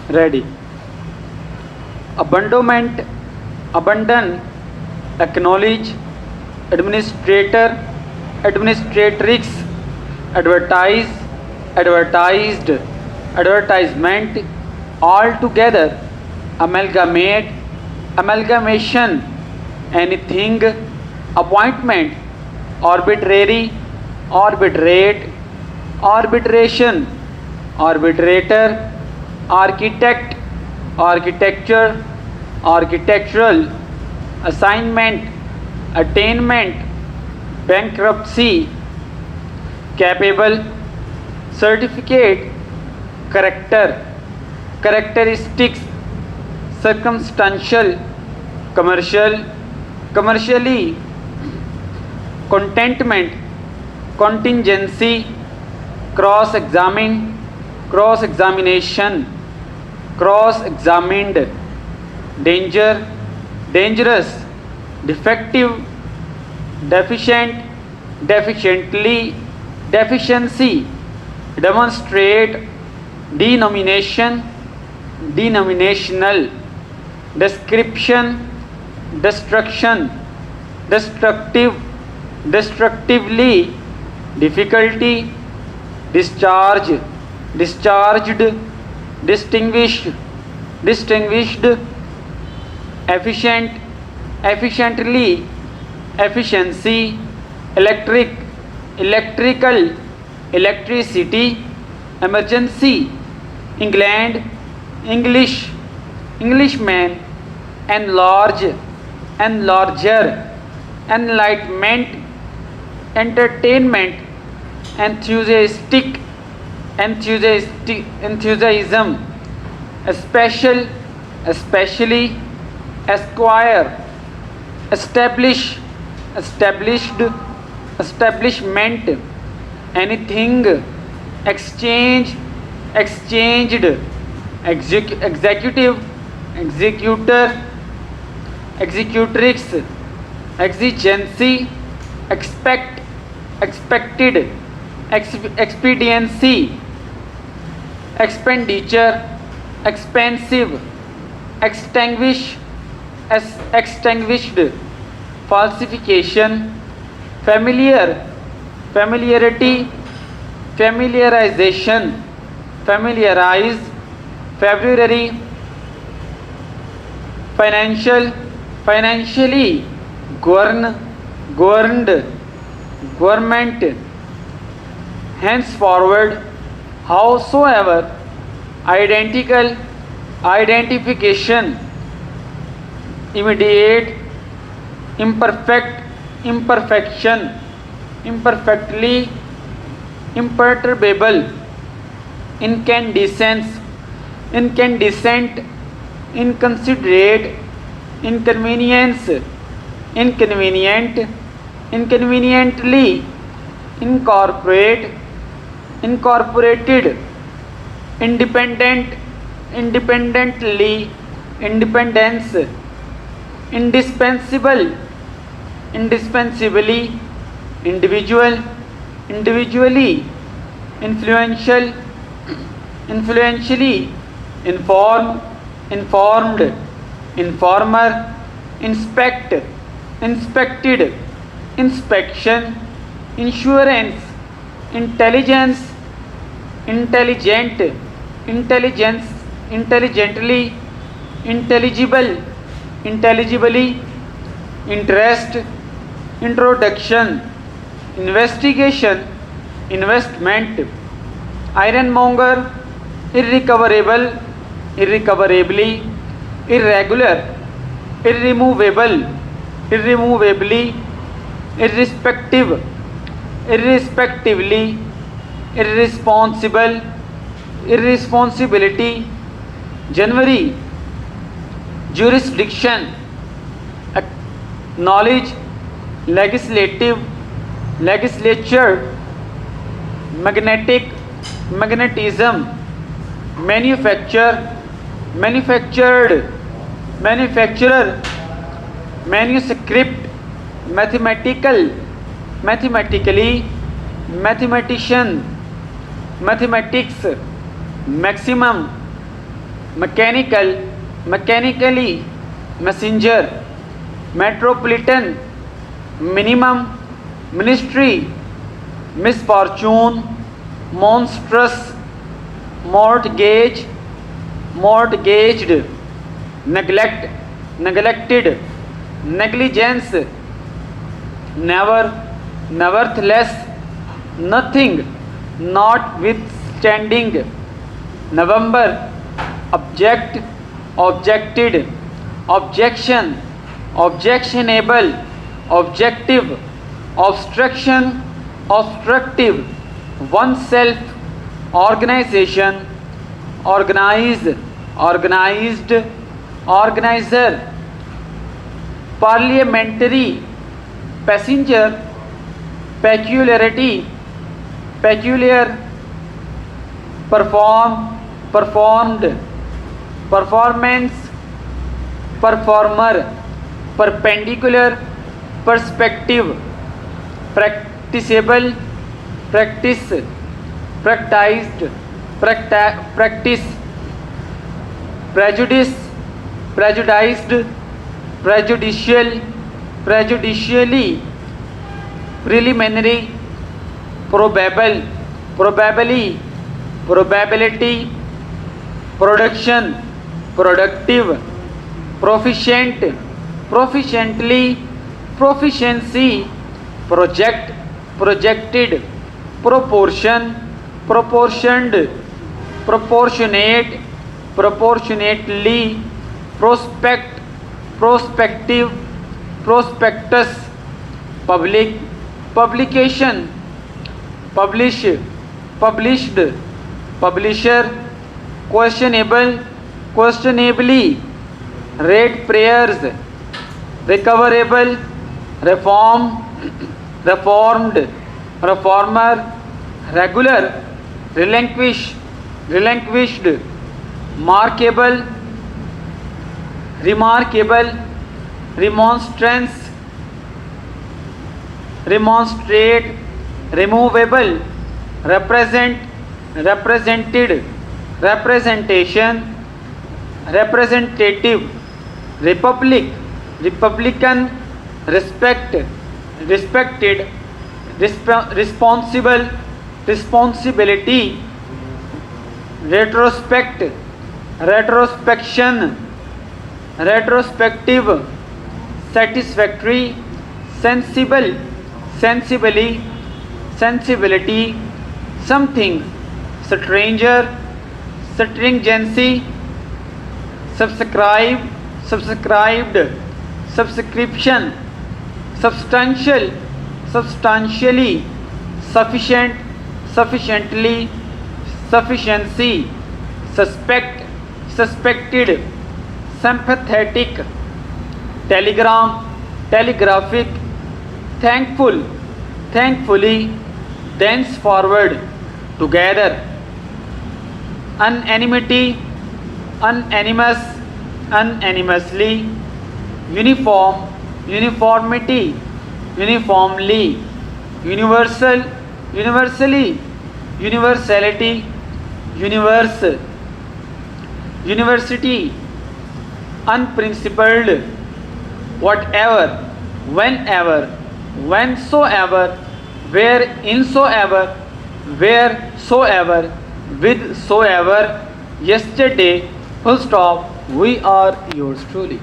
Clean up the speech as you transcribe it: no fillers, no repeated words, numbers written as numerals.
Ready. Abandonment, abandon, acknowledge, administrator, administratrix, advertise, advertised, advertisement, altogether, amalgamate, amalgamation, anything, appointment, arbitrary, arbitrate, arbitration, arbitrator, architect, architecture, architectural, assignment, attainment, bankruptcy, capable, certificate, character, characteristics, circumstantial, commercial, commercially, contentment, contingency, cross examine, cross examination, cross examined, danger, dangerous, defective, deficient, deficiently, deficiency, demonstrate, denomination, denominational, description, destruction, destructive, destructively, difficulty, discharge, discharged, distinguished, distinguished, efficient, efficiently, efficiency, electric, electrical, electricity, emergency, England, English, Englishman, enlarge, enlarger, enlightenment, entertainment, enthusiastic, enthusiastic, enthusiasm, special, especially, esquire, establish, established, establishment, anything, exchange, exchanged, executive, executor, executrix, exigency, expect, expected, expediency, expenditure, expensive, extinguish, extinguished, falsification, familiar, familiarity, familiarization, familiarize, February, financial, financially, govern, governed, government, henceforward, howsoever, identical, identification, immediate, imperfect, imperfection, imperfectly, imperturbable, incandescence, incandescent, inconsiderate, inconvenience, inconvenient, inconveniently, incorporate, incorporated, independent, independently, independence, indispensable, indispensably, individual, individually, influential, influentially, inform, informed, informer, inspect, inspected, inspection, insurance, intelligence, intelligent, intelligence, intelligently, intelligible, intelligibly, interest, introduction, investigation, investment, ironmonger, irrecoverable, irrecoverably, irregular, irremovable, irremovably, irrespective, irrespectively, irresponsible, irresponsibility, January, jurisdiction, knowledge, legislative, legislature, magnetic, magnetism, manufacture, manufactured, manufacturer, manuscript, mathematical, mathematically, mathematician, mathematics, maximum, mechanical, mechanically, messenger, metropolitan, minimum, ministry, misfortune, monstrous, mortgage, mortgaged, neglect, neglected, negligence, never, nevertheless, nothing, notwithstanding, November, object, objected, objection, objectionable, objective, obstruction, obstructive, oneself, organization, organize, organized, organizer, parliamentary, passenger, peculiarity, peculiar, perform, performed, performance, performer, perpendicular, perspective, practicable, practice, practiced, practice, prejudice, prejudiced, prejudicial, prejudicially, preliminary, probable, probably, probability, production, productive, proficient, proficiently, proficiency, project, projected, proportion, proportioned, proportionate, proportionately, prospect, prospective, prospectus, public, publication, publish, published, publisher, questionable, questionably, rate prayers, recoverable, reform, reformed, reformer, regular, relinquish, relinquished, markable, remarkable, remonstrance, remonstrate, removable, represent, represented, representation, representative, republic, republican, respect, respected, responsible, responsibility, retrospect, retrospection, retrospective, satisfactory, sensible, sensibly, sensibility, something, stranger, stringency, subscribe, subscribed, subscription, substantial, substantially, sufficient, sufficiently, sufficiency, suspect, suspected, sympathetic, telegram, telegraphic, thankful, thankfully, thenceforward, together, unanimity, unanimous, unanimously, uniform, uniformity, uniformly, universal, universally, universality, universe, university, unprincipled, whatever, whenever, whensoever, whereinsoever, wheresoever, whithersoever, yesterday, full stop, we are yours truly.